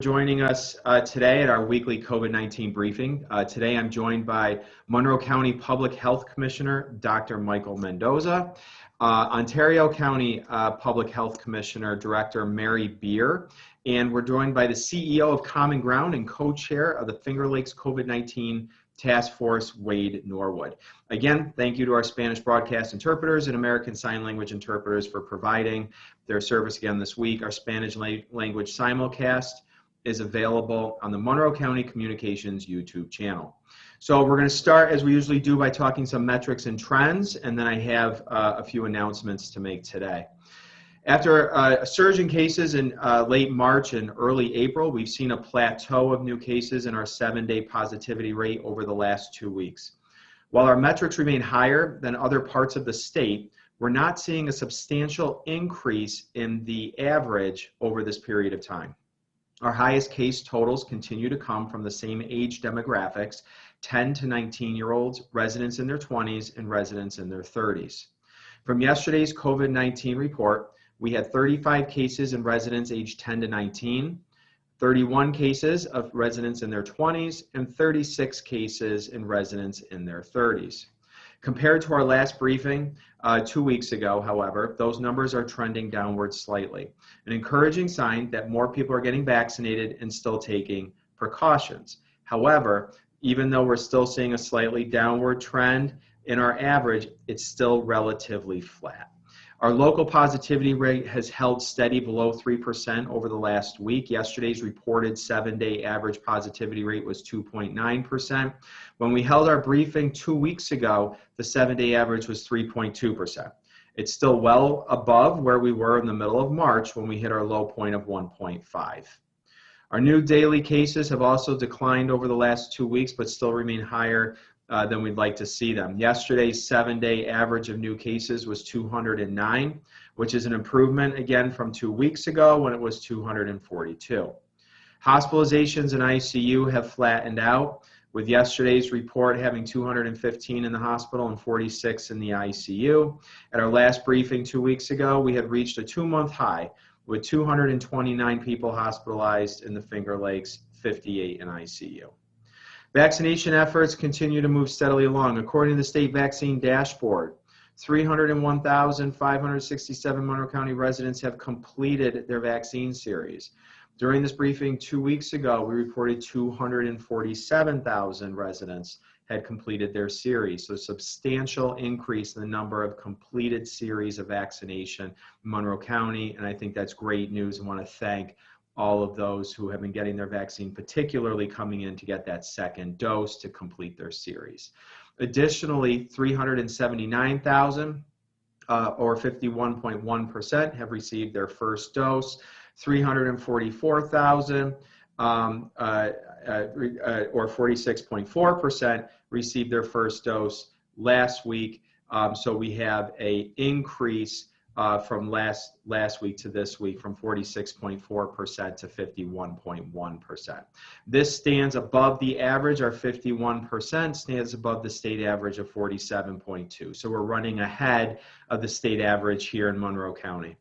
Joining us today at our weekly COVID-19 briefing. Today I'm joined by Monroe County Public Health Commissioner Dr. Michael Mendoza, Ontario County Public Health Commissioner Director Mary Beer, and we're joined by the CEO of Common Ground and co-chair of the Finger Lakes COVID-19 Task Force, Wade Norwood. Again, thank you to our Spanish broadcast interpreters and American Sign Language interpreters for providing their service again this week. Our Spanish language simulcast is available on the Monroe County Communications YouTube channel. So we're going to start, as we usually do, by talking some metrics and trends, and then I have a few announcements to make today. After a surge in cases in late March and early April, we've seen a plateau of new cases in our 7-day positivity rate over the last 2 weeks. While our metrics remain higher than other parts of the state, we're not seeing a substantial increase in the average over this period of time. Our highest case totals continue to come from the same age demographics, 10 to 19-year-olds, residents in their 20s, and residents in their 30s. From yesterday's COVID-19 report, we had 35 cases in residents aged 10 to 19, 31 cases of residents in their 20s, and 36 cases in residents in their 30s. Compared to our last briefing 2 weeks ago, however, those numbers are trending downward slightly, an encouraging sign that more people are getting vaccinated and still taking precautions. However, even though we're still seeing a slightly downward trend in our average, it's still relatively flat. Our local positivity rate has held steady below 3% over the last week. Yesterday's reported 7-day average positivity rate was 2.9%. When we held our briefing 2 weeks ago, the 7-day average was 3.2%. It's still well above where we were in the middle of March when we hit our low point of 1.5. Our new daily cases have also declined over the last 2 weeks, but still remain higher than we'd like to see them. Yesterday's 7-day average of new cases was 209, which is an improvement again from 2 weeks ago when it was 242. Hospitalizations in ICU have flattened out, with yesterday's report having 215 in the hospital and 46 in the ICU. At our last briefing 2 weeks ago, we had reached a 2-month high with 229 people hospitalized in the Finger Lakes, 58 in ICU. Vaccination efforts continue to move steadily along. According to the state vaccine dashboard, 301,567 Monroe County residents have completed their vaccine series. During this briefing 2 weeks ago, we reported 247,000 residents had completed their series. So substantial increase in the number of completed series of vaccination in Monroe County, and I think that's great news. I want to thank all of those who have been getting their vaccine, particularly coming in to get that second dose to complete their series. Additionally, 379,000 or 51.1% have received their first dose. 344,000 or 46.4% received their first dose last week. So we have an increase from last week to this week from 46.4% to 51.1%. This stands above the average. Our 51% stands above the state average of 47.2%. So we're running ahead of the state average here in Monroe County.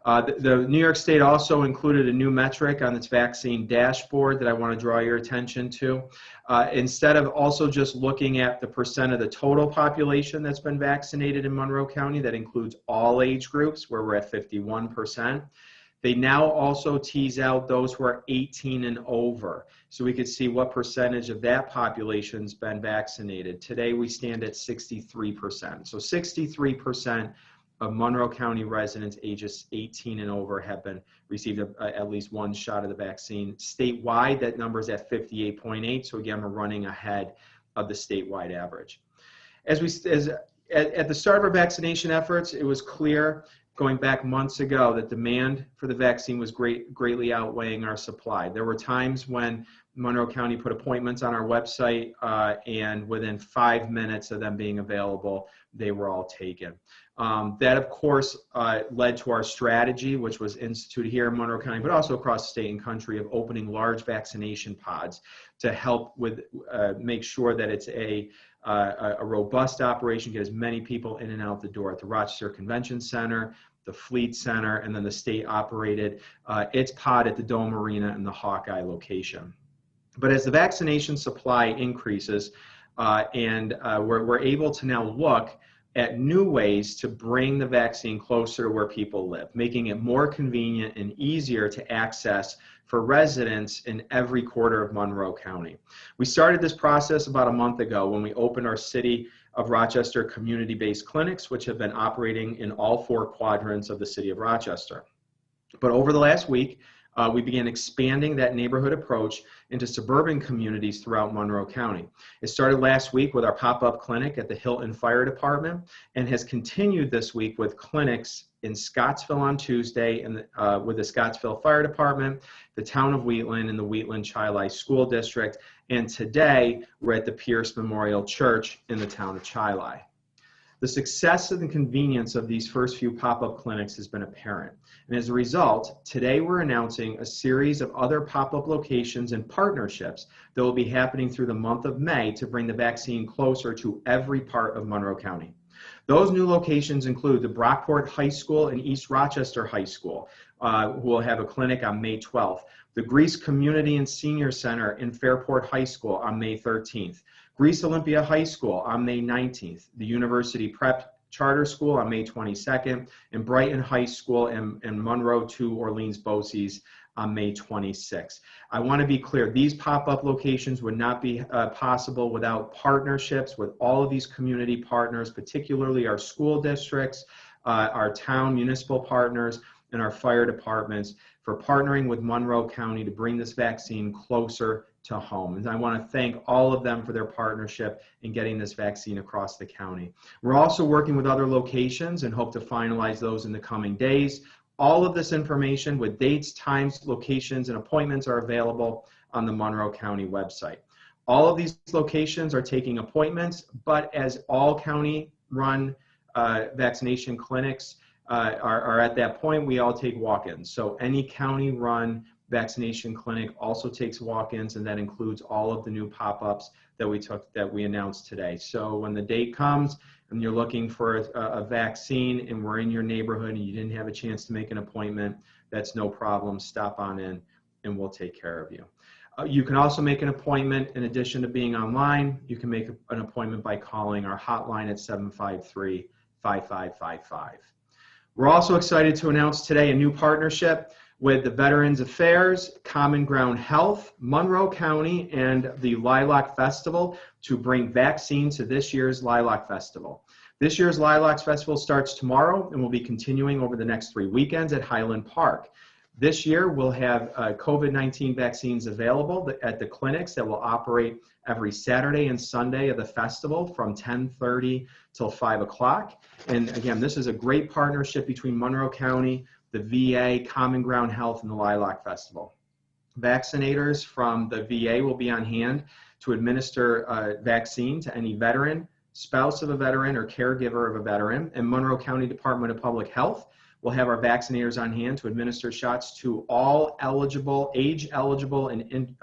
The New York State also included a new metric on its vaccine dashboard that I want to draw your attention to. Instead of also just looking at the percent of the total population that's been vaccinated in Monroe County, that includes all age groups, where we're at 51%. They now also tease out those who are 18 and over. So we could see what percentage of that population's been vaccinated. Today we stand at 63%. So 63% of Monroe County residents ages 18 and over have received at least one shot of the vaccine. Statewide, that number is at 58.8. So again, we're running ahead of the statewide average. At the start of our vaccination efforts, it was clear going back months ago that demand for the vaccine was greatly outweighing our supply. There were times when Monroe County put appointments on our website and within 5 minutes of them being available, they were all taken. That, of course, led to our strategy, which was instituted here in Monroe County, but also across the state and country, of opening large vaccination pods to help with make sure that it's a robust operation, get as many people in and out the door at the Rochester Convention Center, the Fleet Center, and then the state operated its pod at the Dome Arena and the Hawkeye location. But as the vaccination supply increases, we're able to now look at new ways to bring the vaccine closer to where people live, making it more convenient and easier to access for residents in every quarter of Monroe County. We started this process about a month ago when we opened our City of Rochester community-based clinics, which have been operating in all 4 quadrants of the City of Rochester. But over the last week, we began expanding that neighborhood approach into suburban communities throughout Monroe County. It started last week with our pop-up clinic at the Hilton Fire Department and has continued this week with clinics in Scottsville on Tuesday and with the Scottsville Fire Department, the town of Wheatland, and the Wheatland Chi-Li School District. And today we're at the Pierce Memorial Church in the town of Chi-Li. The success and convenience of these first few pop-up clinics has been apparent. And as a result, today we're announcing a series of other pop-up locations and partnerships that will be happening through the month of May to bring the vaccine closer to every part of Monroe County. Those new locations include the Brockport High School and East Rochester High School, who will have a clinic on May 12th. The Greece Community and Senior Center in Fairport High School on May 13th. Greece Olympia High School on May 19th, the University Prep Charter School on May 22nd, and Brighton High School and Monroe to Orleans BOCES on May 26th. I want to be clear, these pop-up locations would not be possible without partnerships with all of these community partners, particularly our school districts, our town municipal partners, and our fire departments for partnering with Monroe County to bring this vaccine closer to home. And I want to thank all of them for their partnership in getting this vaccine across the county. We're also working with other locations and hope to finalize those in the coming days. All of this information with dates, times, locations, and appointments are available on the Monroe County website. All of these locations are taking appointments, but as all county-run vaccination clinics are at that point, we all take walk-ins. So any county-run vaccination clinic also takes walk-ins, and that includes all of the new pop-ups that we announced today. So when the date comes and you're looking for a vaccine and we're in your neighborhood and you didn't have a chance to make an appointment, that's no problem. Stop on in and we'll take care of you. You can also make an appointment in addition to being online. You can make an appointment by calling our hotline at 753-5555. We're also excited to announce today a new partnership with the Veterans Affairs, Common Ground Health, Monroe County, and the Lilac Festival to bring vaccines to this year's Lilac Festival. This year's Lilac Festival starts tomorrow and will be continuing over the next 3 weekends at Highland Park. This year, we'll have COVID-19 vaccines available at the clinics that will operate every Saturday and Sunday of the festival from 10:30 till 5 o'clock. And again, this is a great partnership between Monroe County, the VA, Common Ground Health, and the Lilac Festival. Vaccinators from the VA will be on hand to administer vaccine to any veteran, spouse of a veteran, or caregiver of a veteran. And Monroe County Department of Public Health will have our vaccinators on hand to administer shots to all age-eligible and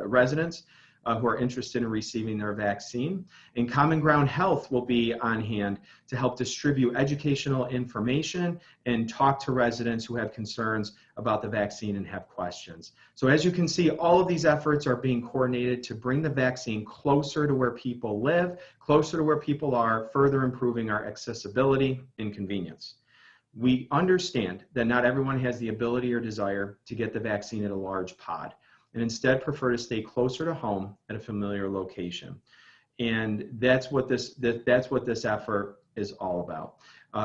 residents who are interested in receiving their vaccine. And Common Ground Health will be on hand to help distribute educational information and talk to residents who have concerns about the vaccine and have questions. So as you can see, all of these efforts are being coordinated to bring the vaccine closer to where people live, closer to where people are, further improving our accessibility and convenience. We understand that not everyone has the ability or desire to get the vaccine at a large pod, and instead prefer to stay closer to home at a familiar location. And that's what this effort is all about.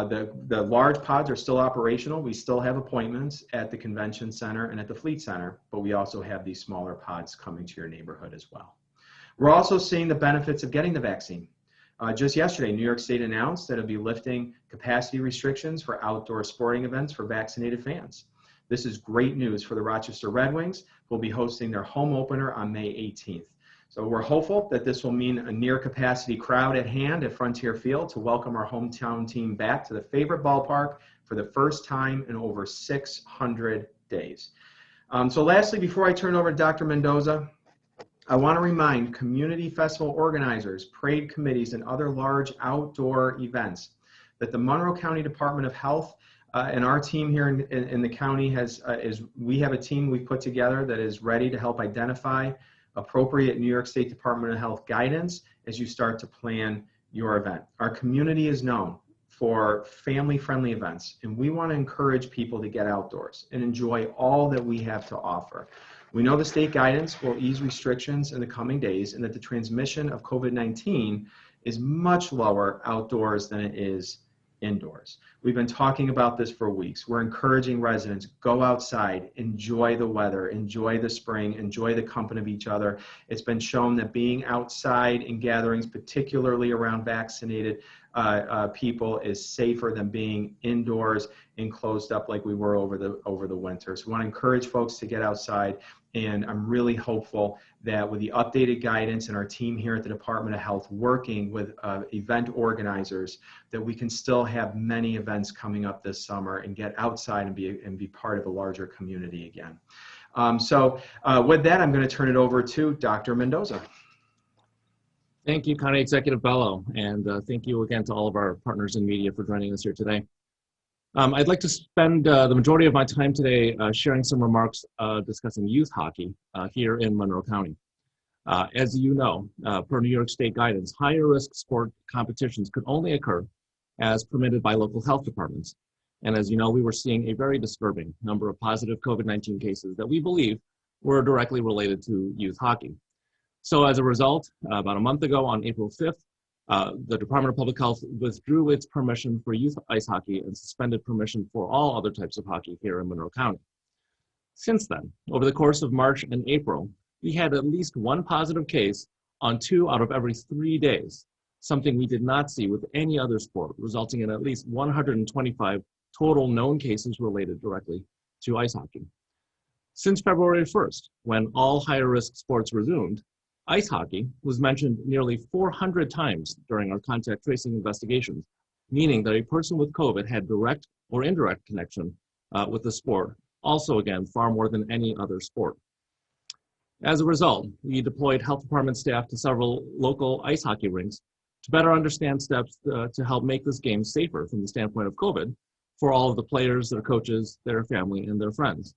The large pods are still operational. We still have appointments at the Convention Center and at the Fleet Center, but we also have these smaller pods coming to your neighborhood as well. We're also seeing the benefits of getting the vaccine. Just yesterday, New York State announced that it'll be lifting capacity restrictions for outdoor sporting events for vaccinated fans. This is great news for the Rochester Red Wings, who will be hosting their home opener on May 18th. So we're hopeful that this will mean a near capacity crowd at hand at Frontier Field to welcome our hometown team back to the favorite ballpark for the first time in over 600 days. So lastly, before I turn over to Dr. Mendoza, I want to remind community festival organizers, parade committees, and other large outdoor events that the Monroe County Department of Health And our team here in the county we have a team we've put together that is ready to help identify appropriate New York State Department of Health guidance as you start to plan your event. Our community is known for family-friendly events, and we want to encourage people to get outdoors and enjoy all that we have to offer. We know the state guidance will ease restrictions in the coming days and that the transmission of COVID-19 is much lower outdoors than it is indoors. We've been talking about this for weeks. We're encouraging residents, go outside, enjoy the weather, enjoy the spring, enjoy the company of each other. It's been shown that being outside in gatherings, particularly around vaccinated people, is safer than being indoors and closed up like we were over the winter. So we want to encourage folks to get outside, and I'm really hopeful that with the updated guidance and our team here at the Department of Health working with event organizers, that we can still have many events coming up this summer and get outside and be part of a larger community again. With that, I'm going to turn it over to Dr. Mendoza. Thank you, County Executive Bello, and thank you again to all of our partners in media for joining us here today. I'd like to spend the majority of my time today sharing some remarks discussing youth hockey here in Monroe County. As you know, per New York State guidance, higher risk sport competitions could only occur as permitted by local health departments. And as you know, we were seeing a very disturbing number of positive COVID-19 cases that we believe were directly related to youth hockey. So as a result, about a month ago on April 5th, the Department of Public Health withdrew its permission for youth ice hockey and suspended permission for all other types of hockey here in Monroe County. Since then, over the course of March and April, we had at least one positive case on 2 out of every 3 days, something we did not see with any other sport, resulting in at least 125 total known cases related directly to ice hockey. Since February 1st, when all higher risk sports resumed, ice hockey was mentioned nearly 400 times during our contact tracing investigations, meaning that a person with COVID had direct or indirect connection with the sport, also again, far more than any other sport. As a result, we deployed health department staff to several local ice hockey rinks to better understand steps to help make this game safer from the standpoint of COVID for all of the players, their coaches, their family, and their friends.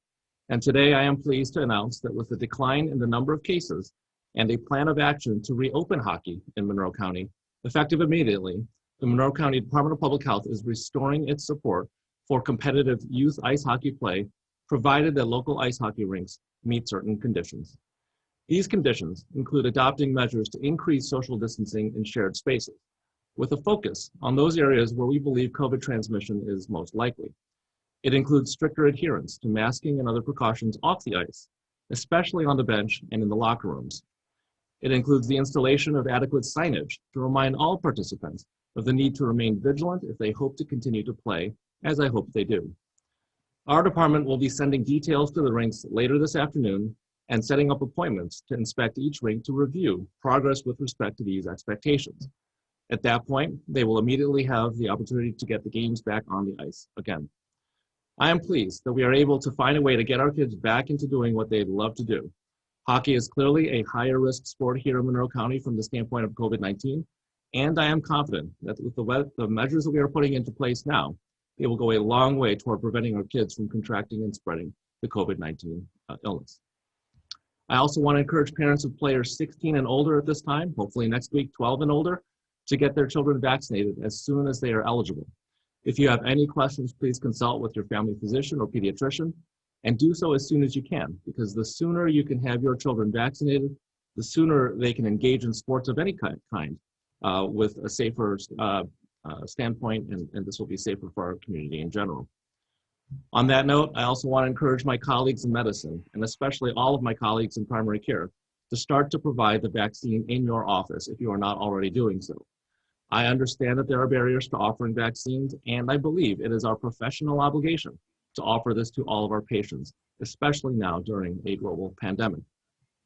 And today I am pleased to announce that with the decline in the number of cases and a plan of action to reopen hockey in Monroe County, effective immediately, the Monroe County Department of Public Health is restoring its support for competitive youth ice hockey play, provided that local ice hockey rinks meet certain conditions. These conditions include adopting measures to increase social distancing in shared spaces, with a focus on those areas where we believe COVID transmission is most likely. It includes stricter adherence to masking and other precautions off the ice, especially on the bench and in the locker rooms. It includes the installation of adequate signage to remind all participants of the need to remain vigilant if they hope to continue to play, as I hope they do. Our department will be sending details to the rinks later this afternoon and setting up appointments to inspect each rink to review progress with respect to these expectations. At that point, they will immediately have the opportunity to get the games back on the ice again. I am pleased that we are able to find a way to get our kids back into doing what they love to do. Hockey is clearly a higher risk sport here in Monroe County from the standpoint of COVID-19, and I am confident that with the measures that we are putting into place now, they will go a long way toward preventing our kids from contracting and spreading the COVID-19 illness. I also want to encourage parents of players 16 and older at this time, hopefully next week 12 and older, to get their children vaccinated as soon as they are eligible. If you have any questions, please consult with your family physician or pediatrician, and do so as soon as you can, because the sooner you can have your children vaccinated, the sooner they can engage in sports of any kind with a safer standpoint, and this will be safer for our community in general. On that note, I also want to encourage my colleagues in medicine, and especially all of my colleagues in primary care, to start to provide the vaccine in your office if you are not already doing so. I understand that there are barriers to offering vaccines, and I believe it is our professional obligation to offer this to all of our patients, especially now during a global pandemic.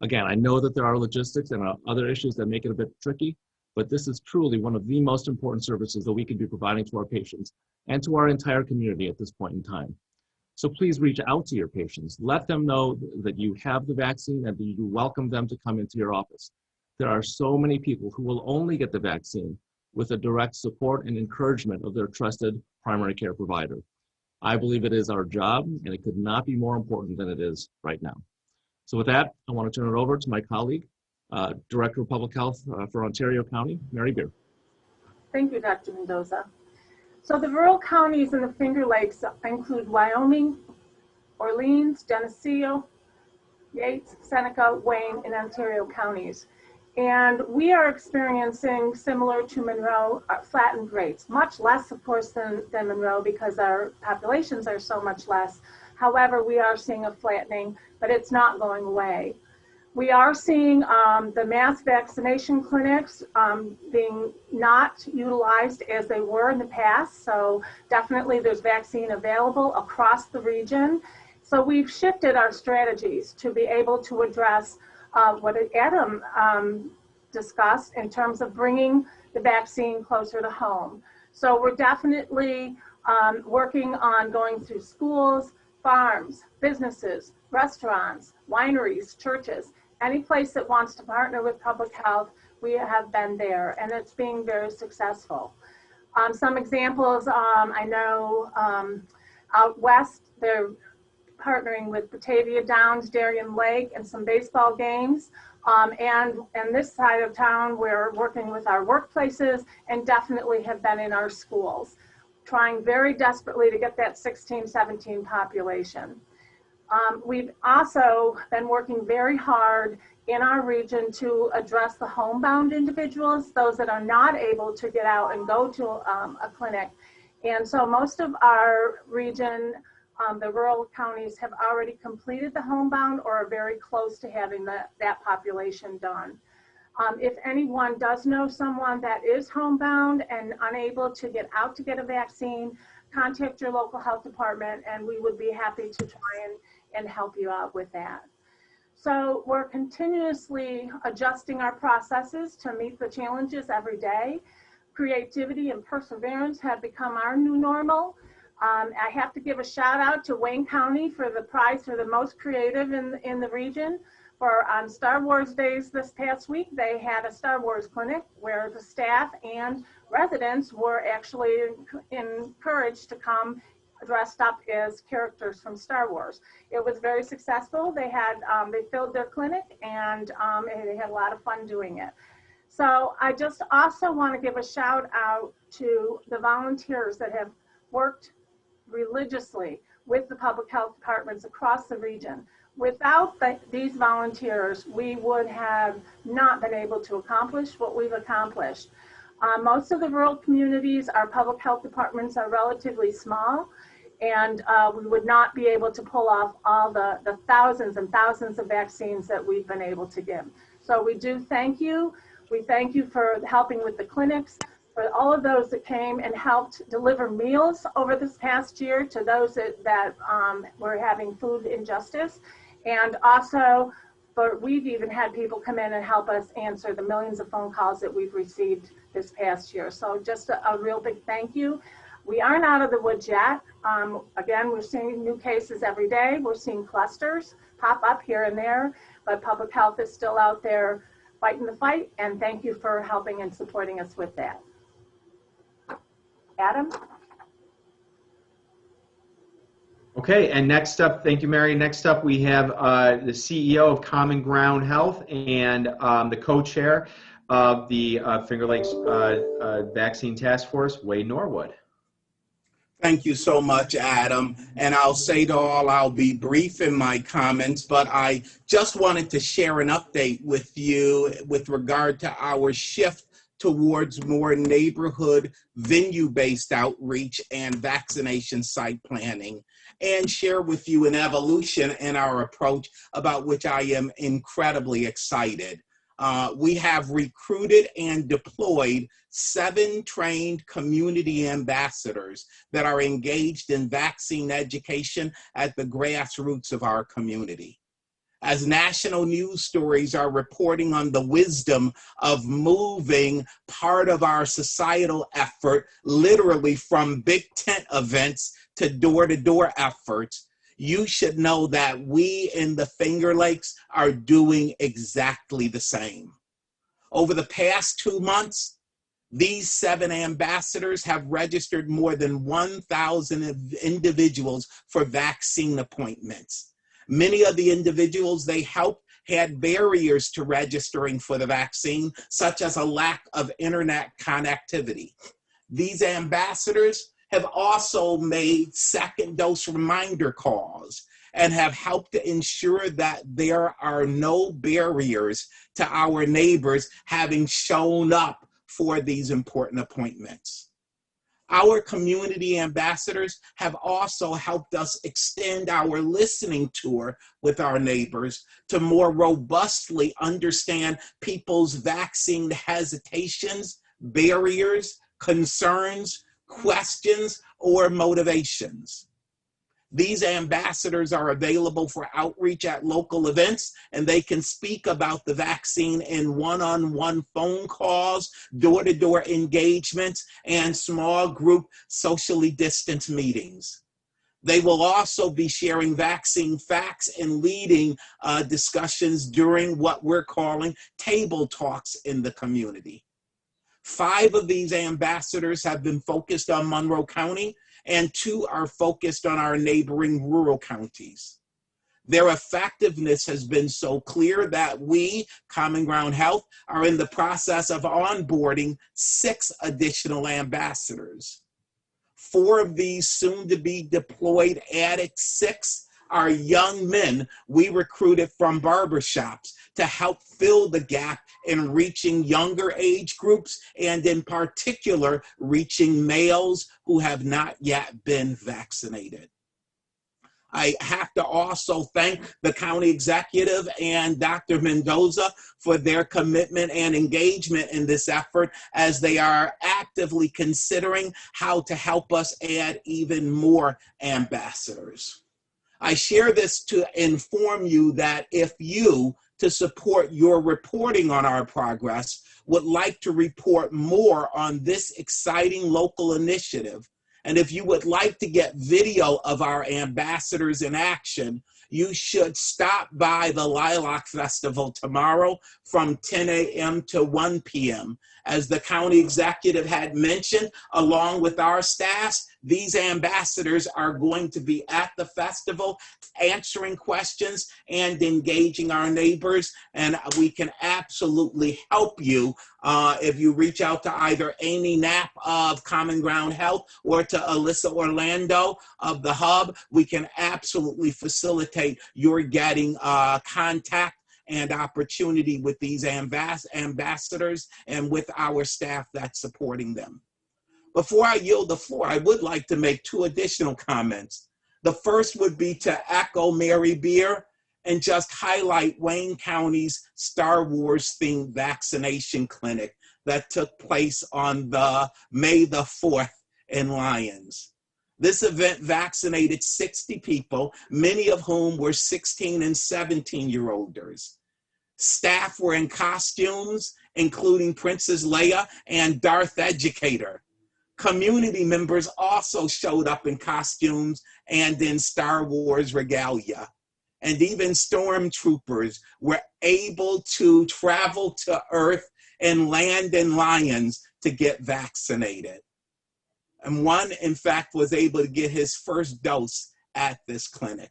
Again, I know that there are logistics and other issues that make it a bit tricky, but this is truly one of the most important services that we can be providing to our patients and to our entire community at this point in time. So please reach out to your patients. Let them know that you have the vaccine and that you welcome them to come into your office. There are so many people who will only get the vaccine with the direct support and encouragement of their trusted primary care provider. I believe it is our job, and it could not be more important than it is right now. So with that, I want to turn it over to my colleague, Director of Public Health for Ontario County, Mary Beer. Thank you, Dr. Mendoza. So the rural counties in the Finger Lakes include Wyoming, Orleans, Geneseo, Yates, Seneca, Wayne, and Ontario counties. And we are experiencing, similar to Monroe, flattened rates, much less, of course, than Monroe because our populations are so much less. However, we are seeing a flattening, but it's not going away. We are seeing the mass vaccination clinics being not utilized as they were in the past. So definitely there's vaccine available across the region. So we've shifted our strategies to be able to address what Adam discussed in terms of bringing the vaccine closer to home. So we're definitely working on going through schools, farms, businesses, restaurants, wineries, churches, any place that wants to partner with public health. We have been there, and it's being very successful. Some examples, I know out west, they're partnering with Batavia Downs, Darien Lake, and some baseball games. And this side of town, we're working with our workplaces and definitely have been in our schools, trying very desperately to get that 16-17 population. We've also been working very hard in our region to address the homebound individuals, those that are not able to get out and go to a clinic. And so most of our region, the rural counties, have already completed the homebound or are very close to having that population done. If anyone does know someone that is homebound and unable to get out to get a vaccine, contact your local health department and we would be happy to try and help you out with that. So we're continuously adjusting our processes to meet the challenges every day. Creativity and perseverance have become our new normal. I have to give a shout out to Wayne County for the prize for the most creative in the region. For on Star Wars days this past week, they had a Star Wars clinic where the staff and residents were actually encouraged to come dressed up as characters from Star Wars. It was very successful. They had they filled their clinic and they had a lot of fun doing it. So I just also want to give a shout out to the volunteers that have worked religiously with the public health departments across the region. Without these volunteers, we would have not been able to accomplish what we've accomplished. Most of the rural communities, our public health departments are relatively small, and we would not be able to pull off all the thousands and thousands of vaccines that we've been able to give. So we do thank you. We thank you for helping with the clinics, for all of those that came and helped deliver meals over this past year to those that were having food injustice. And also, we've even had people come in and help us answer the millions of phone calls that we've received this past year. So just a real big thank you. We aren't out of the woods yet. Again, we're seeing new cases every day. We're seeing clusters pop up here and there, but public health is still out there fighting the fight, and thank you for helping and supporting us with that. Adam? Okay, and next up, thank you, Mary. Next up, we have the CEO of Common Ground Health and the co-chair of the Finger Lakes Vaccine Task Force, Wade Norwood. Thank you so much, Adam. And I'll say to all, I'll be brief in my comments, but I just wanted to share an update with you with regard to our shift towards more neighborhood venue-based outreach and vaccination site planning, and share with you an evolution in our approach about which I am incredibly excited. We have recruited and deployed 7 trained community ambassadors that are engaged in vaccine education at the grassroots of our community. As national news stories are reporting on the wisdom of moving part of our societal effort literally from big tent events to door-to-door efforts, you should know that we in the Finger Lakes are doing exactly the same. Over the past 2 months, These 7 ambassadors have registered more than 1,000 individuals for vaccine appointments. Many of the individuals they helped had barriers to registering for the vaccine, such as a lack of internet connectivity. These ambassadors have also made second dose reminder calls and have helped to ensure that there are no barriers to our neighbors having shown up for these important appointments. Our community ambassadors have also helped us extend our listening tour with our neighbors to more robustly understand people's vaccine hesitations, barriers, concerns, questions, or motivations. These ambassadors are available for outreach at local events, and they can speak about the vaccine in one-on-one phone calls, door-to-door engagements, and small group socially distanced meetings. They will also be sharing vaccine facts and leading discussions during what we're calling table talks in the community. 5 of these ambassadors have been focused on Monroe County, and 2 are focused on our neighboring rural counties. Their effectiveness has been so clear that we, Common Ground Health, are in the process of onboarding 6 additional ambassadors. 4 of these soon-to-be deployed added 6 are young men we recruited from barbershops to help fill the gap in reaching younger age groups, and in particular, reaching males who have not yet been vaccinated. I have to also thank the county executive and Dr. Mendoza for their commitment and engagement in this effort, as they are actively considering how to help us add even more ambassadors. I share this to inform you that if you, to support your reporting on our progress, would like to report more on this exciting local initiative, and if you would like to get video of our ambassadors in action, you should stop by the Lilac Festival tomorrow from 10 a.m. to 1 p.m. As the county executive had mentioned, along with our staff, these ambassadors are going to be at the festival answering questions and engaging our neighbors, and we can absolutely help you if you reach out to either Amy Knapp of Common Ground Health or to Alyssa Orlando of the Hub. We can absolutely facilitate your getting contact and opportunity with these ambassadors and with our staff that's supporting them. Before I yield the floor, I would like to make 2 additional comments. The first would be to echo Mary Beer and just highlight Wayne County's Star Wars themed vaccination clinic that took place on May the 4th in Lyons. This event vaccinated 60 people, many of whom were 16 and 17-year-olders. Staff were in costumes, including Princess Leia and Darth Educator. Community members also showed up in costumes and in Star Wars regalia. And even stormtroopers were able to travel to Earth and land in Lyons to get vaccinated. And one, in fact, was able to get his first dose at this clinic.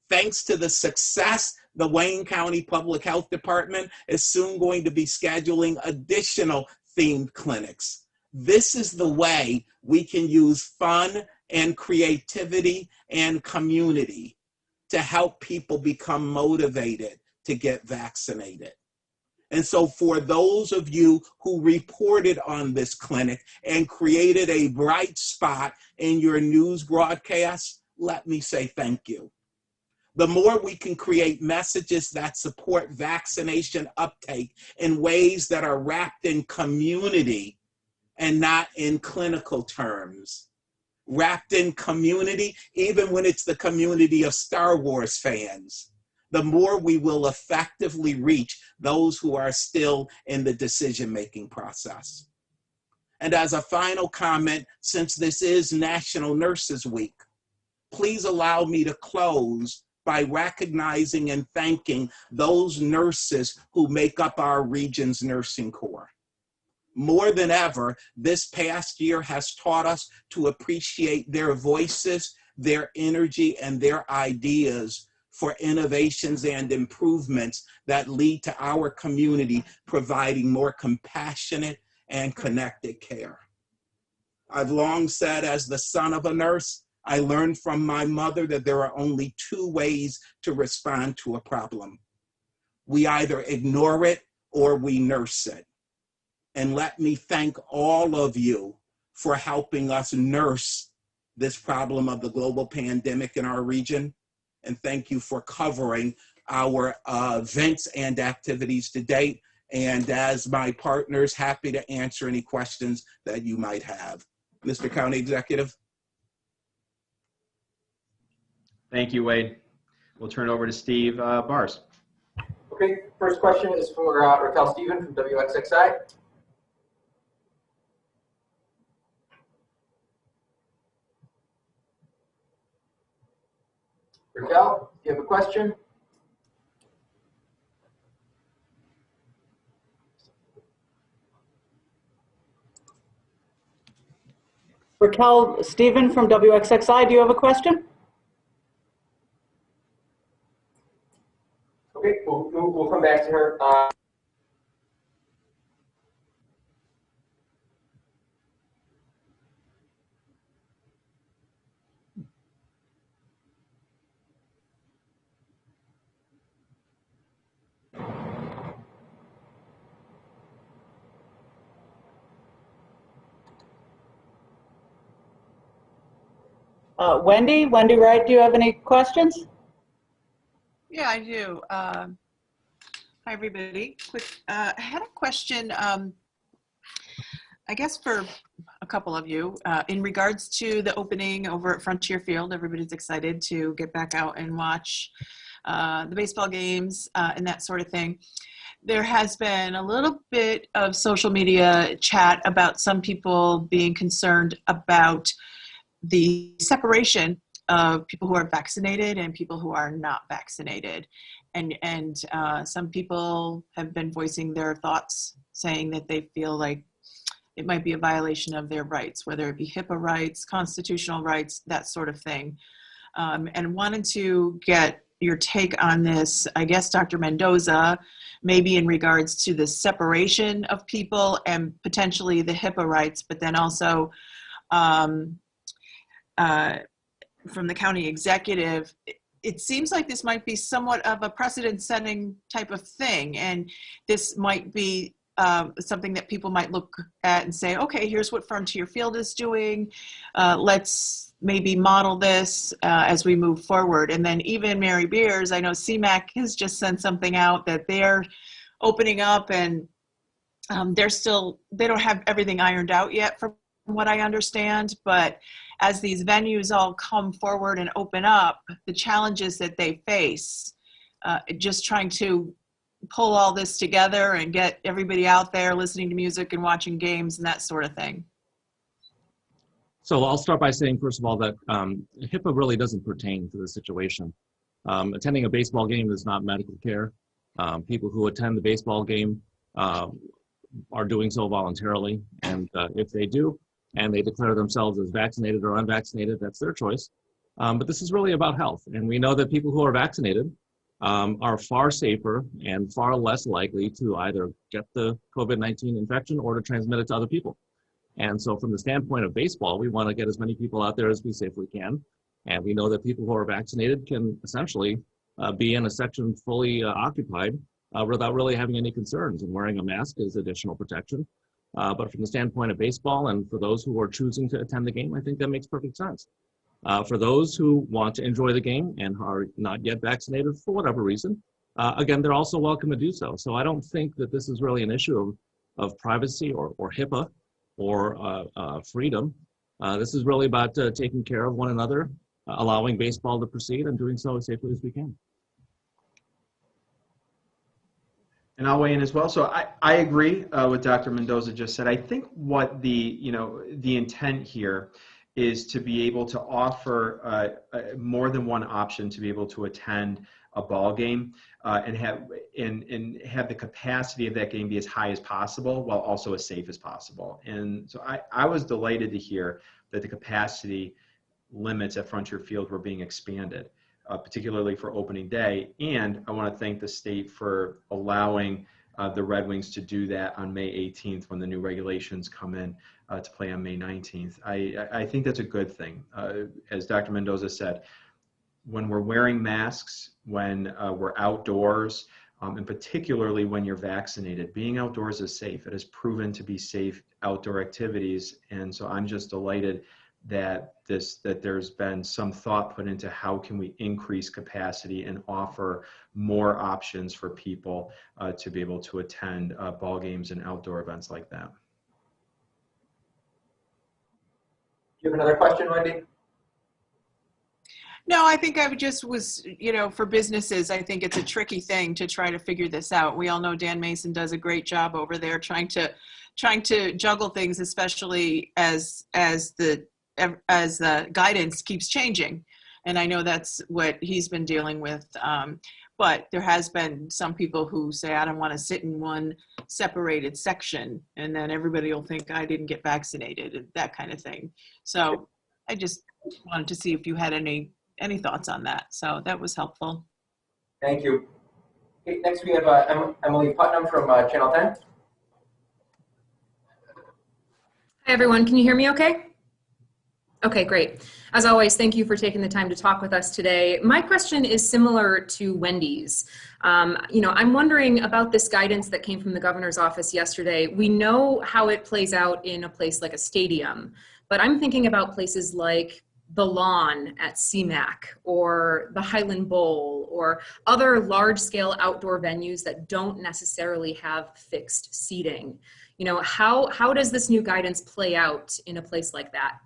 Thanks to the success, the Wayne County Public Health Department is soon going to be scheduling additional themed clinics. This is the way we can use fun and creativity and community to help people become motivated to get vaccinated. And so for those of you who reported on this clinic and created a bright spot in your news broadcast, let me say thank you. The more we can create messages that support vaccination uptake in ways that are wrapped in community and not in clinical terms, wrapped in community, even when it's the community of Star Wars fans, the more we will effectively reach those who are still in the decision-making process. And as a final comment, since this is National Nurses Week, please allow me to close by recognizing and thanking those nurses who make up our region's nursing corps. More than ever, this past year has taught us to appreciate their voices, their energy, and their ideas for innovations and improvements that lead to our community providing more compassionate and connected care. I've long said, as the son of a nurse, I learned from my mother that there are only two ways to respond to a problem. We either ignore it or we nurse it. And let me thank all of you for helping us nurse this problem of the global pandemic in our region. And thank you for covering our events and activities to date. And as my partners, happy to answer any questions that you might have. Mr. County Executive. Thank you, Wade. We'll turn it over to Steve Bars. Okay, first question is for Racquel Stephen from WXXI. Racquel, do you have a question? Racquel Stephen from WXXI, do you have a question? Okay, we'll come back to her. Wendy Wright, do you have any questions? Yeah, I do. Hi, everybody. I had a question, I guess for a couple of you, in regards to the opening over at Frontier Field. Everybody's excited to get back out and watch the baseball games and that sort of thing. There has been a little bit of social media chat about some people being concerned about the separation of people who are vaccinated and people who are not vaccinated. And some people have been voicing their thoughts, saying that they feel like it might be a violation of their rights, whether it be HIPAA rights, constitutional rights, that sort of thing. And wanted to get your take on this, I guess, Dr. Mendoza, maybe in regards to the separation of people and potentially the HIPAA rights, but then also from the county executive, it seems like this might be somewhat of a precedent-setting type of thing, and this might be something that people might look at and say, okay, here's what Frontier Field is doing. Let's maybe model this as we move forward. And then even Mary Beers, I know CMAC has just sent something out that they're opening up, and they don't have everything ironed out yet from what I understand, but as these venues all come forward and open up, the challenges that they face, just trying to pull all this together and get everybody out there listening to music and watching games and that sort of thing. So I'll start by saying, first of all, that HIPAA really doesn't pertain to the situation. Attending a baseball game is not medical care. People who attend the baseball game are doing so voluntarily, and if they do, and they declare themselves as vaccinated or unvaccinated, that's their choice. But this is really about health. And we know that people who are vaccinated are far safer and far less likely to either get the COVID-19 infection or to transmit it to other people. And so from the standpoint of baseball, we want to get as many people out there as we safely can. And we know that people who are vaccinated can essentially be in a section fully occupied without really having any concerns, and wearing a mask is additional protection. But from the standpoint of baseball, and for those who are choosing to attend the game, I think that makes perfect sense. For those who want to enjoy the game and are not yet vaccinated for whatever reason, again, they're also welcome to do so. So I don't think that this is really an issue of privacy or HIPAA or freedom. This is really about taking care of one another, allowing baseball to proceed, and doing so as safely as we can. And I'll weigh in as well. So I agree with Dr. Mendoza just said. I think what the intent here is to be able to offer more than one option to be able to attend a ball game and have the capacity of that game be as high as possible while also as safe as possible. And so I was delighted to hear that the capacity limits at Frontier Field were being expanded, particularly for opening day. And I want to thank the state for allowing the Red Wings to do that on May 18th when the new regulations come in to play on May 19th. I think that's a good thing. As Dr. Mendoza said, when we're wearing masks, when we're outdoors, and particularly when you're vaccinated, being outdoors is safe. It has proven to be safe outdoor activities. And so I'm just delighted that there's been some thought put into how can we increase capacity and offer more options for people to be able to attend ball games and outdoor events like that. Do you have another question, Wendy? No, I think I was, for businesses, I think it's a tricky thing to try to figure this out. We all know Dan Mason does a great job over there trying to juggle things, especially as the guidance keeps changing. And I know that's what he's been dealing with. But there has been some people who say, I don't want to sit in one separated section, and then everybody will think I didn't get vaccinated, and that kind of thing. So I just wanted to see if you had any thoughts on that. So that was helpful. Thank you. Okay, next we have Emily Putnam from Channel 10. Hi, everyone. Can you hear me okay? Okay, great. As always, thank you for taking the time to talk with us today. My question is similar to Wendy's. I'm wondering about this guidance that came from the governor's office yesterday. We know how it plays out in a place like a stadium, but I'm thinking about places like the Lawn at CMAC or the Highland Bowl or other large-scale outdoor venues that don't necessarily have fixed seating. How does this new guidance play out in a place like that?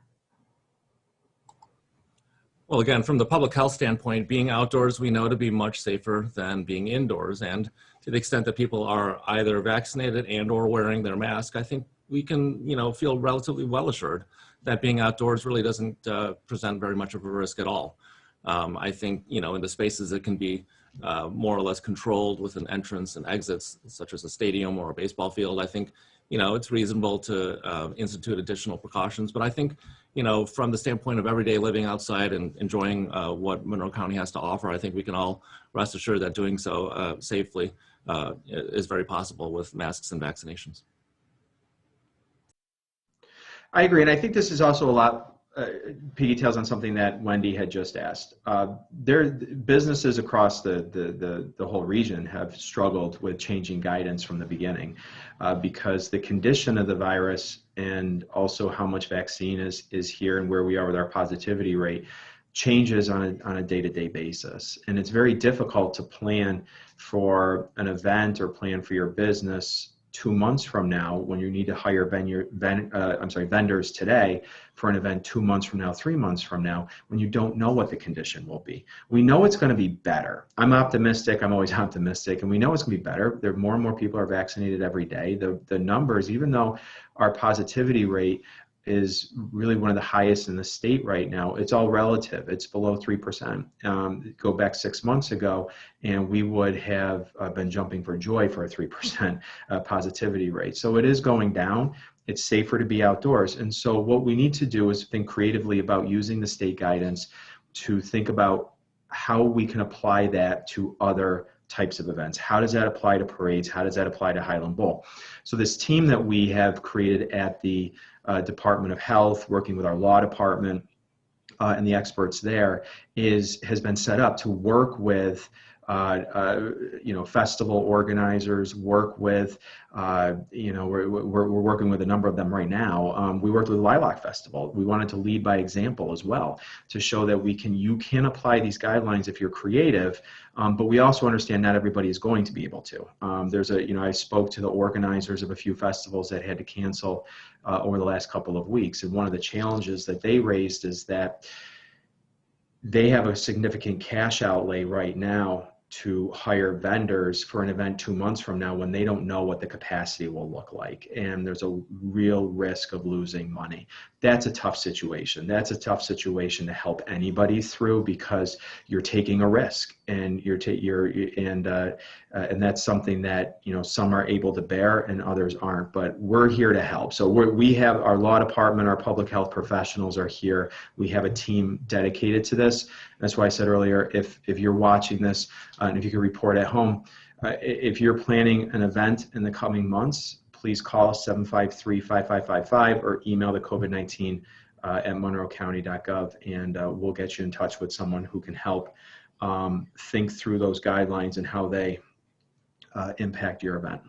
Well, again, from the public health standpoint, being outdoors we know to be much safer than being indoors. And to the extent that people are either vaccinated and or wearing their mask, I think we can, feel relatively well assured that being outdoors really doesn't present very much of a risk at all. I think, in the spaces that can be more or less controlled with an entrance and exits, such as a stadium or a baseball field, I think, it's reasonable to institute additional precautions. But I think, from the standpoint of everyday living outside and enjoying what Monroe County has to offer, I think we can all rest assured that doing so safely is very possible with masks and vaccinations. I agree, and I think this is also a lot piggy tails on something that Wendy had just asked. Businesses across the whole region have struggled with changing guidance from the beginning because the condition of the virus and also how much vaccine is here and where we are with our positivity rate changes on a day-to-day basis. And it's very difficult to plan for an event or plan for your business 2 months from now when you need to hire vendors today for an event 2 months from now, 3 months from now, when you don't know what the condition will be. We know it's going to be better. I'm optimistic. I'm always optimistic. And we know it's going to be better. There more and more people are vaccinated every day. The numbers, even though our positivity rate is really one of the highest in the state right now, it's all relative. It's below 3%. Go back 6 months ago, and we would have been jumping for joy for a 3% positivity rate. So it is going down. It's safer to be outdoors. And so what we need to do is think creatively about using the state guidance to think about how we can apply that to other types of events. How does that apply to parades? How does that apply to Highland Bowl? So this team that we have created at the Department of Health, working with our law department and the experts there, has been set up to work with festival organizers, work with, we're working with a number of them right now. We worked with Lilac Festival. We wanted to lead by example as well to show that you can apply these guidelines if you're creative, but we also understand not everybody is going to be able to. I spoke to the organizers of a few festivals that had to cancel over the last couple of weeks, and one of the challenges that they raised is that they have a significant cash outlay right now to hire vendors for an event 2 months from now when they don't know what the capacity will look like, and there's a real risk of losing money. That's a tough situation. That's a tough situation to help anybody through, because you're taking a risk, and and that's something that, you know, some are able to bear and others aren't. But we're here to help. So we have our law department, our public health professionals are here. We have a team dedicated to this. That's why I said earlier, if you're watching this, and if you can report at home, if you're planning an event in the coming months, please call us 753-5555 or email the COVID-19 at monroecounty.gov, and we'll get you in touch with someone who can help think through those guidelines and how they impact your event.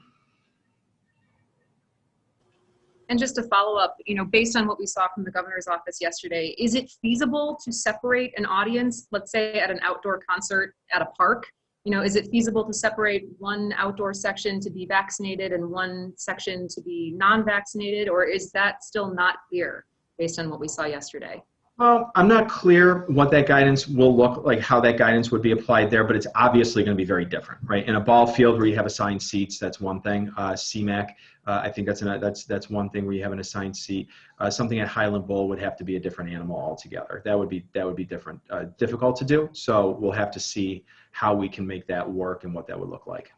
And just to follow up, you know, based on what we saw from the governor's office yesterday, is it feasible to separate an audience, let's say at an outdoor concert at a park? You know, is it feasible to separate one outdoor section to be vaccinated and one section to be non-vaccinated, or is that still not clear based on what we saw yesterday? I'm not clear what that guidance will look like, how that guidance would be applied there, but it's obviously going to be very different, right? In a ball field where you have assigned seats, that's one thing. CMAC, I think that's one thing where you have an assigned seat. Something at Highland Bowl would have to be a different animal altogether. That would be different, difficult to do. So we'll have to see how we can make that work and what that would look like.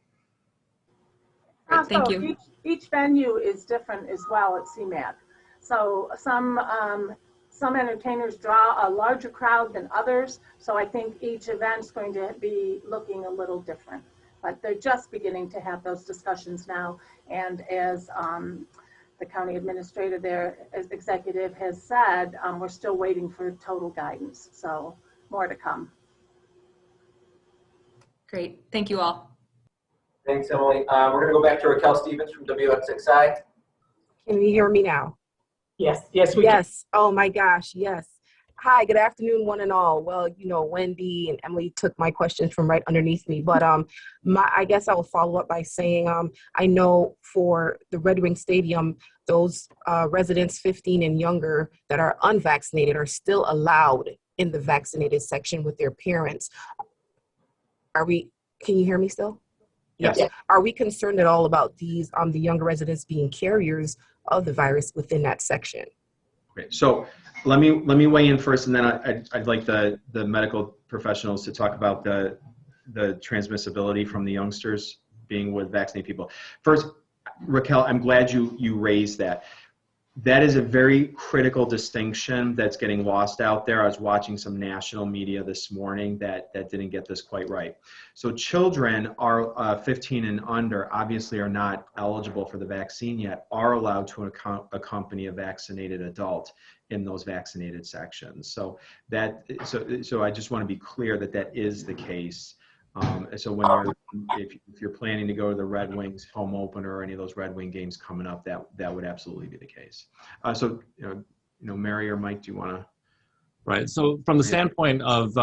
Great, thank you. Each venue is different as well at CMAC. So some entertainers draw a larger crowd than others, so I think each event's going to be looking a little different. But they're just beginning to have those discussions now, and as the county administrator there, as executive has said, we're still waiting for total guidance, so more to come. Great, thank you all. Thanks, Emily. We're going to go back to Racquel Stephen from WXXI. Can you hear me now? Yes, yes, we can. Yes. Oh my gosh, yes. Hi, good afternoon, one and all. Well, you know, Wendy and Emily took my questions from right underneath me, but I guess I will follow up by saying I know for the Red Wing Stadium, those residents 15 and younger that are unvaccinated are still allowed in the vaccinated section with their parents. Can you hear me still? Yes. Are we concerned at all about these the younger residents being carriers of the virus within that section? Great. So let me weigh in first, and then I'd like the medical professionals to talk about the transmissibility from the youngsters being with vaccinated people. First, Racquel, I'm glad you raised that. That is a very critical distinction that's getting lost out there. I was watching some national media this morning that didn't get this quite right. So children are 15 and under, obviously are not eligible for the vaccine yet, are allowed to accompany a vaccinated adult in those vaccinated sections. So I just want to be clear that is the case. So if you're planning to go to the Red Wings home opener or any of those Red Wing games coming up, that would absolutely be the case. So Mary or Mike, do you want to? Right. So from the standpoint of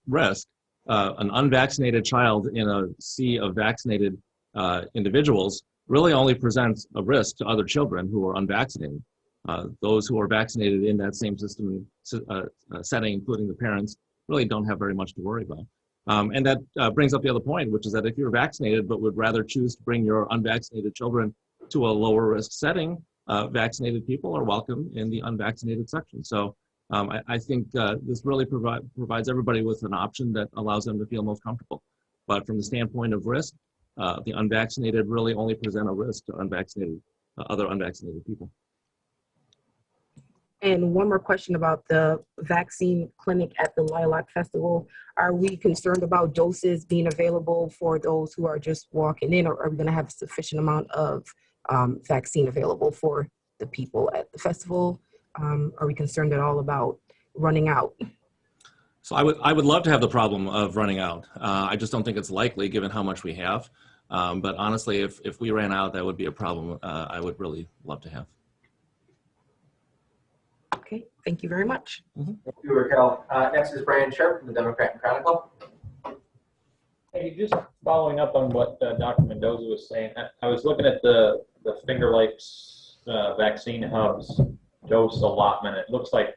risk, an unvaccinated child in a sea of vaccinated individuals really only presents a risk to other children who are unvaccinated. Those who are vaccinated in that same system setting, including the parents, really don't have very much to worry about. And that brings up the other point, which is that if you're vaccinated but would rather choose to bring your unvaccinated children to a lower risk setting, vaccinated people are welcome in the unvaccinated section. So I think this really provides everybody with an option that allows them to feel most comfortable. But from the standpoint of risk, the unvaccinated really only present a risk to other unvaccinated people. And one more question about the vaccine clinic at the Lilac Festival. Are we concerned about doses being available for those who are just walking in, or are we going to have a sufficient amount of vaccine available for the people at the festival? Are we concerned at all about running out? So I would love to have the problem of running out. I just don't think it's likely given how much we have. But honestly, if we ran out, that would be a problem I would really love to have. Okay, thank you very much. Thank you, Racquel. Next is Brian Sharp from the Democrat and Chronicle. Hey, just following up on what Dr. Mendoza was saying, I was looking at the Finger Lakes vaccine hubs dose allotment. It looks like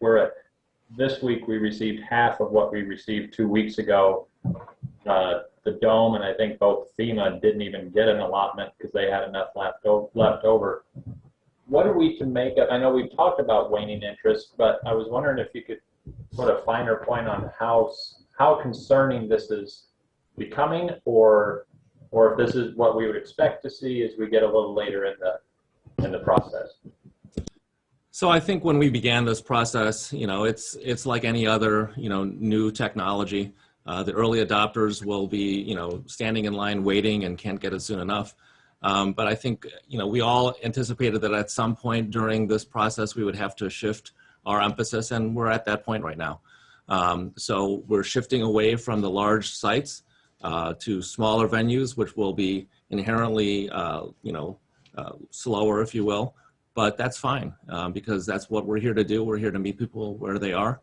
this week we received half of what we received 2 weeks ago. the dome, and I think both FEMA didn't even get an allotment because they had enough left over. What are we to make of, I know we've talked about waning interest, but I was wondering if you could put a finer point on how concerning this is becoming, or if this is what we would expect to see as we get a little later in the process. So I think when we began this process, it's like any other, new technology. The early adopters will be, standing in line waiting and can't get it soon enough. But I think, we all anticipated that at some point during this process, we would have to shift our emphasis, and we're at that point right now. So we're shifting away from the large sites to smaller venues, which will be inherently, slower, if you will. But that's fine because that's what we're here to do. We're here to meet people where they are.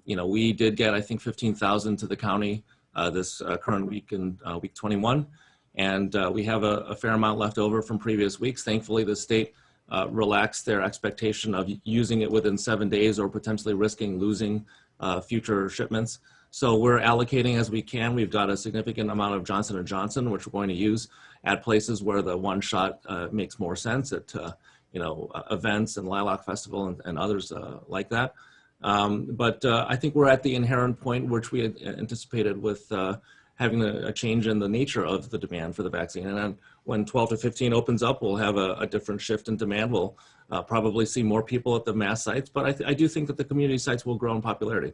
We did get, I think, 15,000 to the county this current week in week 21. And we have a fair amount left over from previous weeks. Thankfully, the state relaxed their expectation of using it within 7 days or potentially risking losing future shipments. So we're allocating as we can. We've got a significant amount of Johnson & Johnson, which we're going to use at places where the one shot makes more sense at events and Lilac Festival and others like that. But I think we're at the inherent point which we had anticipated with having a change in the nature of the demand for the vaccine. And then when 12 to 15 opens up, we'll have a different shift in demand. We'll probably see more people at the mass sites, but I do think that the community sites will grow in popularity.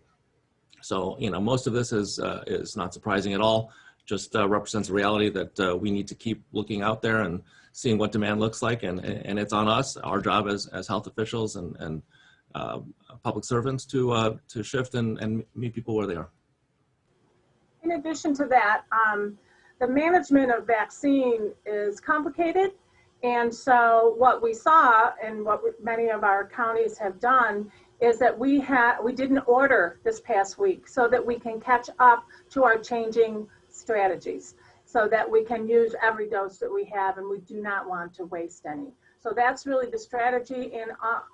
So, most of this is not surprising at all. Just represents a reality that we need to keep looking out there and seeing what demand looks like, and it's on us, our job as health officials and public servants to shift and meet people where they are. In addition to that, the management of vaccine is complicated, and so what we saw and what many of our counties have done is that we didn't order this past week so that we can catch up to our changing strategies, so that we can use every dose that we have, and we do not want to waste any. So that's really the strategy. In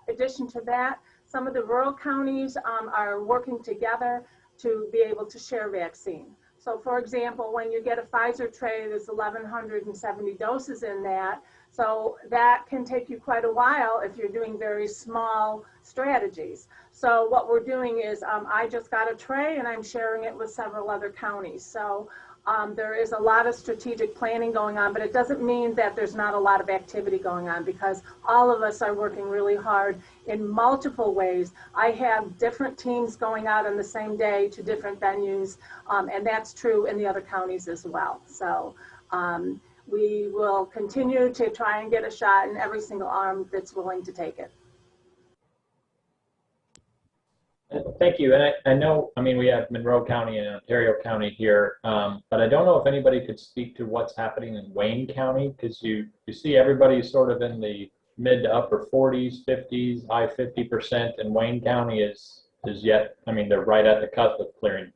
addition to that, some of the rural counties are working together to be able to share vaccine. So for example, when you get a Pfizer tray, there's 1,170 doses in that. So that can take you quite a while if you're doing very small strategies. So what we're doing is I just got a tray and I'm sharing it with several other counties. So there is a lot of strategic planning going on, but it doesn't mean that there's not a lot of activity going on, because all of us are working really hard in multiple ways. I have different teams going out on the same day to different venues, and that's true in the other counties as well. So we will continue to try and get a shot in every single arm that's willing to take it. Thank you. And I know, we have Monroe County and Ontario County here, but I don't know if anybody could speak to what's happening in Wayne County, because you see everybody sort of in the mid to upper 40s, 50s, high 50%, and Wayne County is yet, they're right at the cusp of clearing,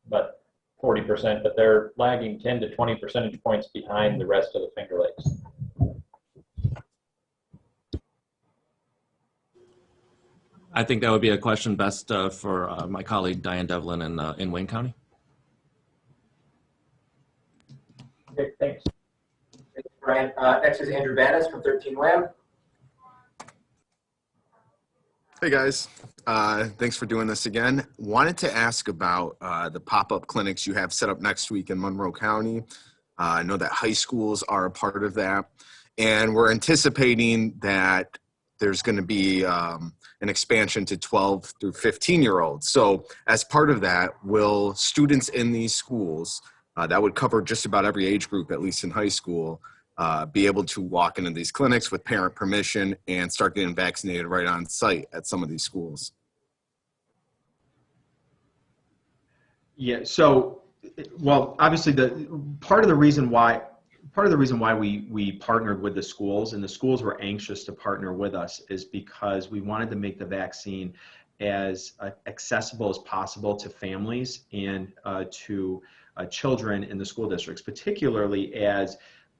but 40%, but they're lagging 10 to 20 percentage points behind the rest of the Finger Lakes. I think that would be a question best for my colleague Diane Devlin in Wayne County. Okay, thanks. Thanks, Brian. Next is Andrew Bannis from 13 Lamb. Hey guys, thanks for doing this again. Wanted to ask about the pop-up clinics you have set up next week in Monroe County. I know that high schools are a part of that, and we're anticipating that there's going to be an expansion to 12 through 15-year-olds. So as part of that, will students in these schools, that would cover just about every age group, at least in high school, be able to walk into these clinics with parent permission and start getting vaccinated right on site at some of these schools? Yeah, so, well, obviously part of the reason why we partnered with the schools, and the schools were anxious to partner with us, is because we wanted to make the vaccine as accessible as possible to families and to children in the school districts, particularly as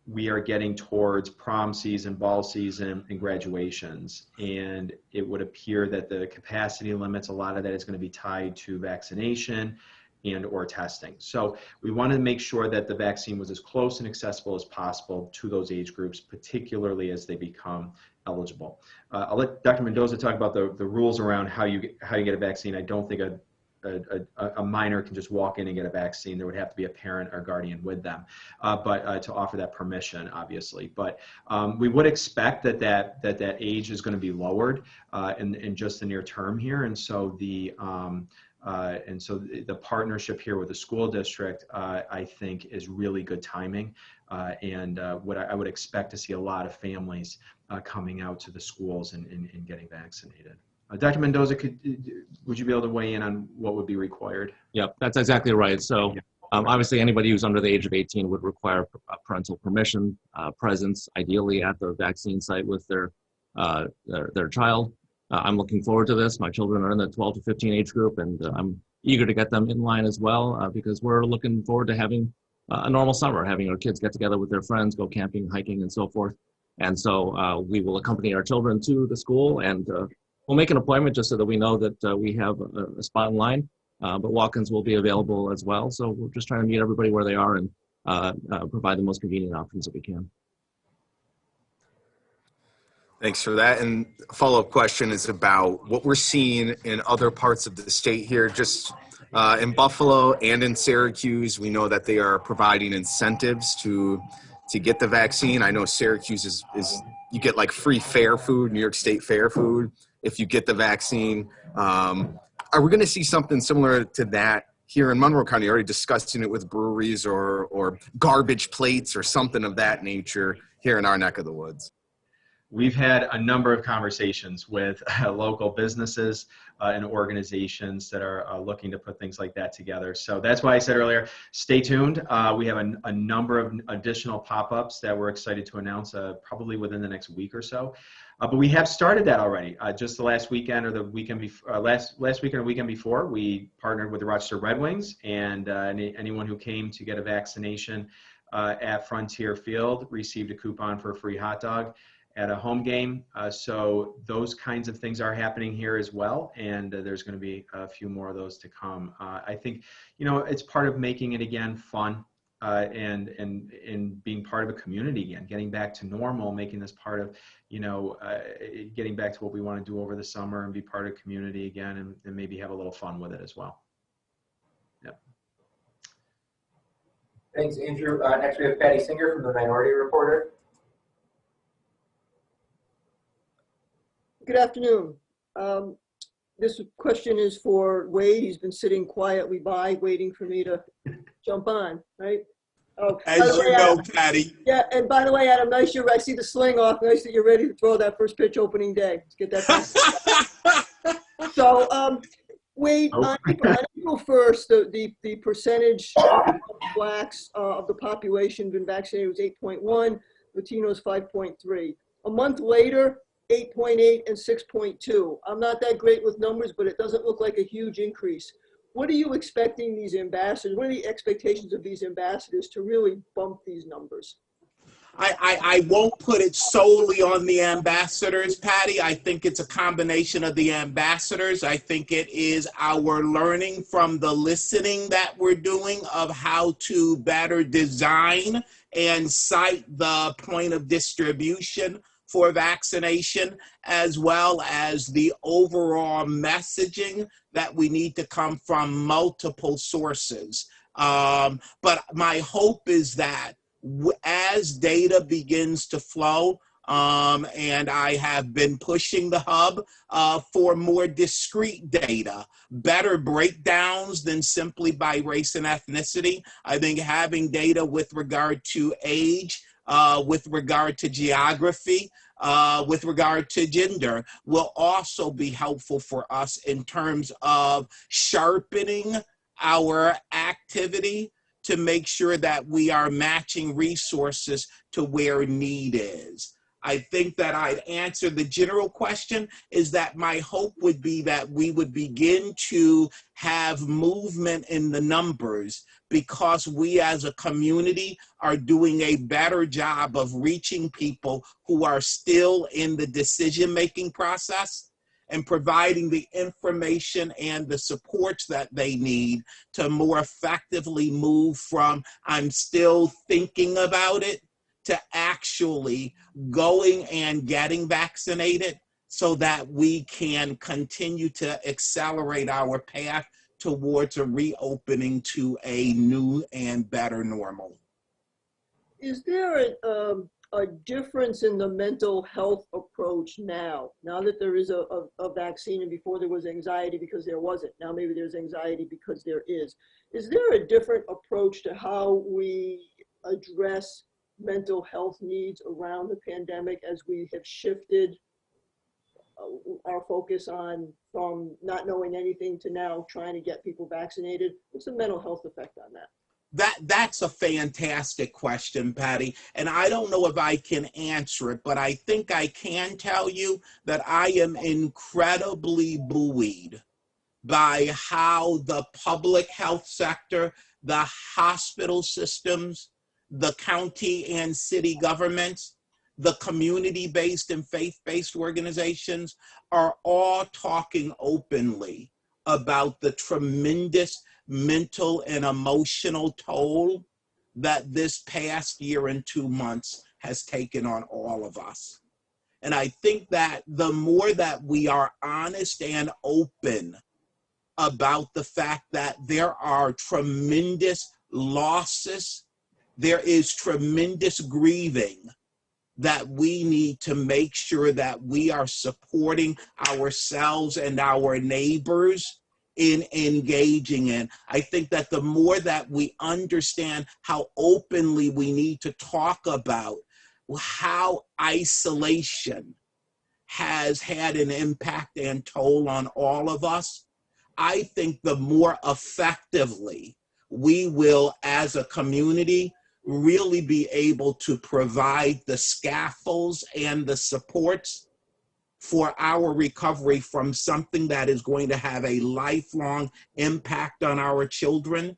we are getting towards prom season, ball season, and graduations. And it would appear that the capacity limits, a lot of that is going to be tied to vaccination. and or testing. So we wanted to make sure that the vaccine was as close and accessible as possible to those age groups, particularly as they become eligible. I'll let Dr. Mendoza talk about the rules around how you get a vaccine. I don't think a minor can just walk in and get a vaccine. There would have to be a parent or guardian with them, but to offer that permission, obviously. But we would expect that age is going to be lowered in just the near term here, and so the partnership here with the school district, I think, is really good timing, and what I would expect to see a lot of families coming out to the schools and getting vaccinated. Dr. Mendoza, would you be able to weigh in on what would be required? Yep, that's exactly right. So obviously anybody who's under the age of 18 would require parental permission, presence, ideally at the vaccine site with their child. I'm looking forward to this. My children are in the 12 to 15 age group, and I'm eager to get them in line as well, because we're looking forward to having a normal summer, having our kids get together with their friends, go camping, hiking, and so forth. And so we will accompany our children to the school, and we'll make an appointment just so that we know that we have a spot in line, but walk-ins will be available as well. So we're just trying to meet everybody where they are and provide the most convenient options that we can. Thanks for that. And a follow-up question is about what we're seeing in other parts of the state here. Just in Buffalo and in Syracuse, we know that they are providing incentives to get the vaccine. I know Syracuse is you get like free fair food, New York State fair food, if you get the vaccine. Are we going to see something similar to that here in Monroe County? Already discussing it with breweries or garbage plates or something of that nature here in our neck of the woods? We've had a number of conversations with local businesses and organizations that are looking to put things like that together. So that's why I said earlier, stay tuned. We have a number of additional pop-ups that we're excited to announce probably within the next week or so. But we have started that already. Just the last weekend or the weekend before, last weekend or weekend before, we partnered with the Rochester Red Wings, and anyone who came to get a vaccination at Frontier Field received a coupon for a free hot dog at a home game. So those kinds of things are happening here as well, and there's going to be a few more of those to come. I think, it's part of making it again fun and being part of a community again, getting back to normal, making this part of, getting back to what we want to do over the summer and be part of community again, and maybe have a little fun with it as well. Yep. Thanks, Andrew. Next we have Patti Singer from the Minority Reporter. Good afternoon. This question is for Wade. He's been sitting quietly by, waiting for me to jump on, right? Oh, as you know, Patti. Yeah, and by the way, Adam, nice I see the sling off. Nice that you're ready to throw that first pitch opening day. Let's get that done. So, Wade, on April 1st, the percentage of blacks of the population been vaccinated was 8.1, Latinos 5.3. A month later, 8.8 and 6.2. I'm not that great with numbers, but it doesn't look like a huge increase. What are you expecting these ambassadors, what are the expectations of these ambassadors to really bump these numbers? I won't put it solely on the ambassadors, Patti. I think it's a combination of the ambassadors. I think it is our learning from the listening that we're doing of how to better design and cite the point of distribution for vaccination, as well as the overall messaging that we need to come from multiple sources. But my hope is that as data begins to flow, and I have been pushing the hub for more discrete data, better breakdowns than simply by race and ethnicity. I think having data with regard to age, with regard to geography, with regard to gender will also be helpful for us in terms of sharpening our activity to make sure that we are matching resources to where need is. I think that I'd answer the general question is that my hope would be that we would begin to have movement in the numbers because we as a community are doing a better job of reaching people who are still in the decision-making process and providing the information and the supports that they need to more effectively move from I'm still thinking about it to actually going and getting vaccinated so that we can continue to accelerate our path towards a reopening to a new and better normal. Is there a difference in the mental health approach now that there is a vaccine, and before there was anxiety because there wasn't? Now maybe there's anxiety because there is. Is there a different approach to how we address mental health needs around the pandemic as we have shifted our focus from not knowing anything to now trying to get people vaccinated? What's the mental health effect on that? That's a fantastic question, Patti, and I don't know if I can answer it, but I think I can tell you that I am incredibly buoyed by how the public health sector, the hospital systems, the county and city governments, the community-based and faith-based organizations are all talking openly about the tremendous mental and emotional toll that this past year and 2 months has taken on all of us. And I think that the more that we are honest and open about the fact that there are tremendous losses, there is tremendous grieving that we need to make sure that we are supporting ourselves and our neighbors in engaging in. I think that the more that we understand how openly we need to talk about how isolation has had an impact and toll on all of us, I think the more effectively we will, as a community, really be able to provide the scaffolds and the supports for our recovery from something that is going to have a lifelong impact on our children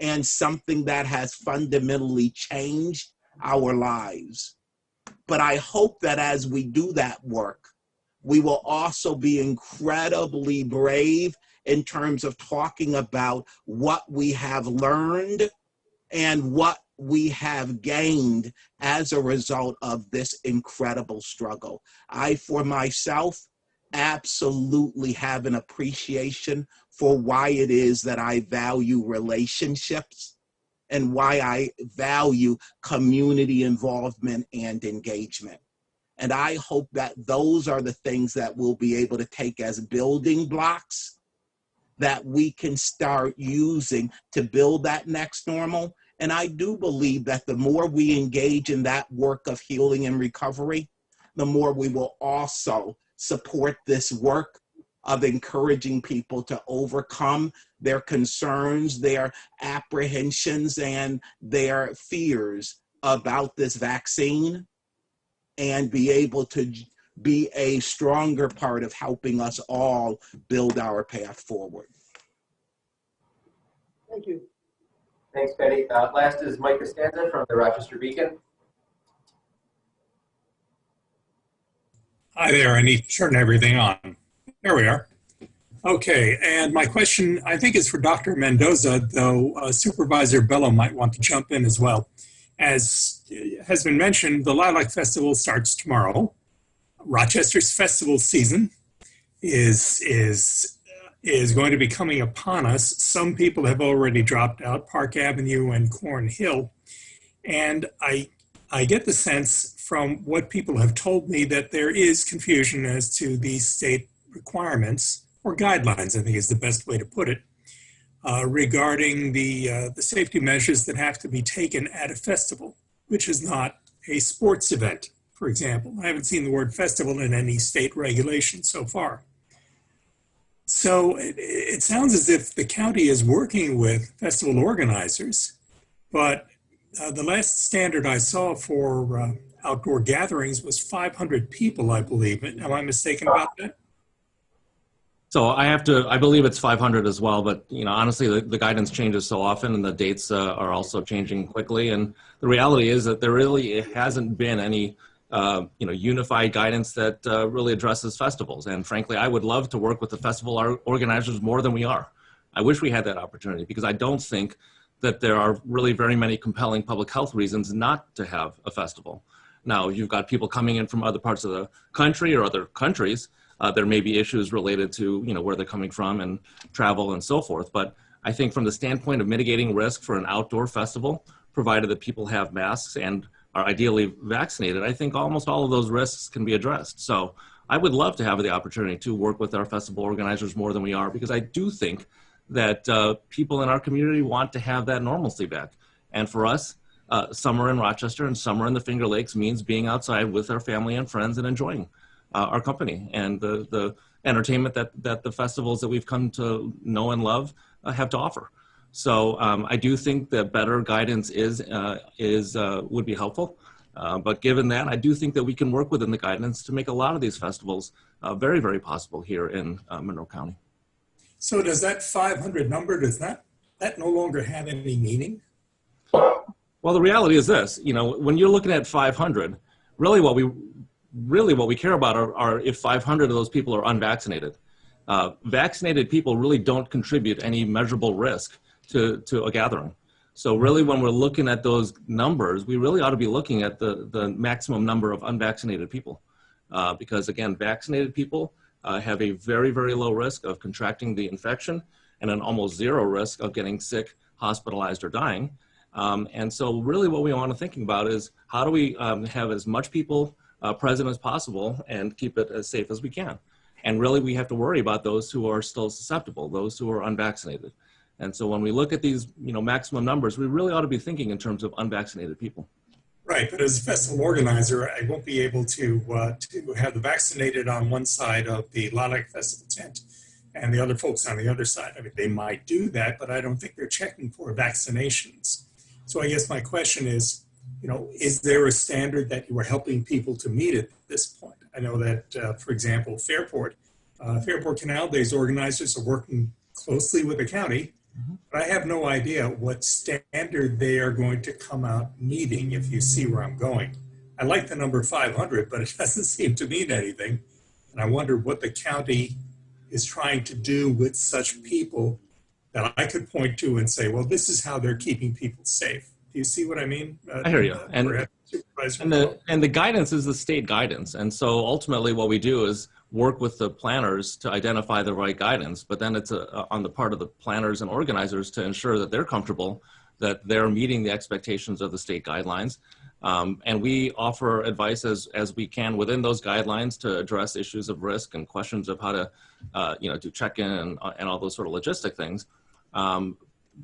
and something that has fundamentally changed our lives. But I hope that as we do that work, we will also be incredibly brave in terms of talking about what we have learned and what we have gained as a result of this incredible struggle. I, for myself, absolutely have an appreciation for why it is that I value relationships and why I value community involvement and engagement. And I hope that those are the things that we'll be able to take as building blocks that we can start using to build that next normal. And I do believe that the more we engage in that work of healing and recovery, the more we will also support this work of encouraging people to overcome their concerns, their apprehensions, and their fears about this vaccine, and be able to be a stronger part of helping us all build our path forward. Thank you. Thanks, Patti. Last is Mike Costanza from the Rochester Beacon. Hi there, I need to turn everything on. There we are. Okay, and my question, I think, is for Dr. Mendoza, though Supervisor Bello might want to jump in as well. As has been mentioned, the Lilac Festival starts tomorrow. Rochester's festival season is going to be coming upon us. Some people have already dropped out, Park Avenue and Corn Hill. And I get the sense from what people have told me that there is confusion as to the state requirements, or guidelines, I think is the best way to put it, regarding the safety measures that have to be taken at a festival, which is not a sports event, for example. I haven't seen the word festival in any state regulation so far. So it sounds as if the county is working with festival organizers, but the last standard I saw for outdoor gatherings was 500 people, I believe. Am I mistaken about that? So I believe it's 500 as well, but honestly, the guidance changes so often and the dates are also changing quickly. And the reality is that there really hasn't been any unified guidance that really addresses festivals. And frankly, I would love to work with the festival organizers more than we are. I wish we had that opportunity, because I don't think that there are really very many compelling public health reasons not to have a festival. Now, you've got people coming in from other parts of the country or other countries. There may be issues related to where they're coming from and travel and so forth. But I think from the standpoint of mitigating risk for an outdoor festival, provided that people have masks and are ideally vaccinated, I think almost all of those risks can be addressed. So I would love to have the opportunity to work with our festival organizers more than we are, because I do think that people in our community want to have that normalcy back. And for us, summer in Rochester and summer in the Finger Lakes means being outside with our family and friends and enjoying our company and the entertainment that the festivals that we've come to know and love have to offer. So I do think that better guidance would be helpful. But given that, I do think that we can work within the guidance to make a lot of these festivals very, very possible here in Monroe County. So does that 500 number, does that no longer have any meaning? Well, the reality is this, when you're looking at 500, really what we care about are if 500 of those people are unvaccinated. Vaccinated people really don't contribute any measurable risk to a gathering. So really when we're looking at those numbers, we really ought to be looking at the maximum number of unvaccinated people. Because again, vaccinated people have a very, very low risk of contracting the infection and an almost zero risk of getting sick, hospitalized, or dying. And so really what we want to think about is how do we have as much people present as possible and keep it as safe as we can. And really we have to worry about those who are still susceptible, those who are unvaccinated. And so when we look at these maximum numbers, we really ought to be thinking in terms of unvaccinated people. Right, but as a festival organizer, I won't be able to have the vaccinated on one side of the Lilac Festival tent and the other folks on the other side. I mean, they might do that, but I don't think they're checking for vaccinations. So I guess my question is, is there a standard that you are helping people to meet at this point? I know that, for example, Fairport Canal Days organizers are working closely with the county, but I have no idea what standard they are going to come out meeting, if you see where I'm going. I like the number 500, but it doesn't seem to mean anything. And I wonder what the county is trying to do with such people that I could point to and say, well, this is how they're keeping people safe. Do you see what I mean? I hear you. And the guidance is the state guidance. And so ultimately what we do is work with the planners to identify the right guidance, but then it's on the part of the planners and organizers to ensure that they're comfortable that they're meeting the expectations of the state guidelines. And we offer advice as we can within those guidelines to address issues of risk and questions of how to do check-in and all those sort of logistic things.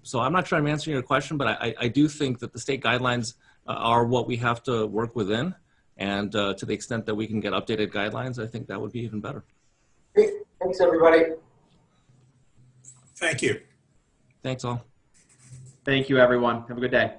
So I'm not sure I'm answering your question, but I do think that the state guidelines are what we have to work within. And to the extent that we can get updated guidelines, I think that would be even better. Great. Thanks, everybody. Thank you. Thanks all. Thank you, everyone. Have a good day.